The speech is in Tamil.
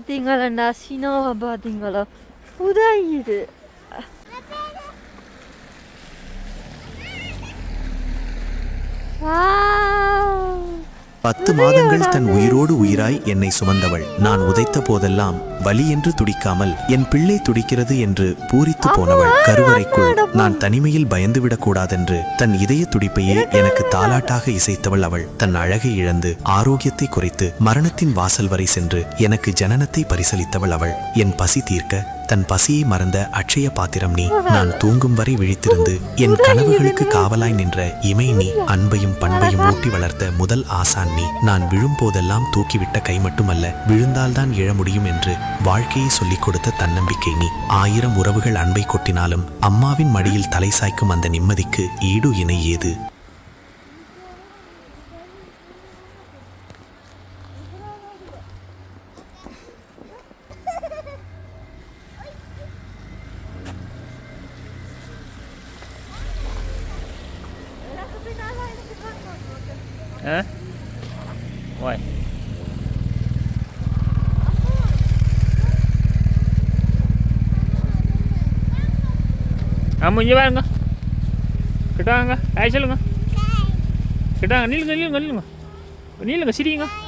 பார்த்தீங்களா சினோவை பார்த்தீங்களா உதாயிடு. வாவ் 10 மாதங்கள் தன் உயிரோடு உயிராய் என்னை சுமந்தவள். நான் உதைத்த போதெல்லாம் வலி என்று துடிக்காமல் என் பிள்ளை துடிக்கிறது என்று பூரித்து போனவள். கருவறைக்குள் நான் தனிமையில் பயந்துவிடக் கூடாதென்று தன் இதய துடிப்பையே எனக்கு தாலாட்டாக இசைத்தவள் அவள். தன் அழகை இழந்து ஆரோக்கியத்தை குறைத்து மரணத்தின் வாசல் வரை சென்று எனக்கு ஜனனத்தை பரிசளித்தவள் அவள். என் பசி தீர்க்க தன் பசியை மறந்த அட்சய பாத்திரம் நீ. நான் தூங்கும் வரை விழித்திருந்து என் கனவுகளுக்கு காவலாய் நின்ற இமை நீ. அன்பையும் பண்பையும் ஊட்டி வளர்த்த முதல் ஆசான் நீ. நான் விழும் போதெல்லாம் தூக்கிவிட்ட கை மட்டுமல்ல, விழுந்தால்தான் எழ முடியும் என்று வாழ்க்கையை சொல்லிக் கொடுத்த தன்னம்பிக்கை நீ. 1000 உறவுகள் அன்பை கொட்டினாலும் அம்மாவின் மடியில் தலை சாய்க்கும் அந்த நிம்மதிக்கு ஈடு இணை ஏது? Hả? Ôi. Amun je bang. Kita enggak? Ayo சொல்லுங்க. Kita நில்லுங்க. நில்லுங்க sini enggak?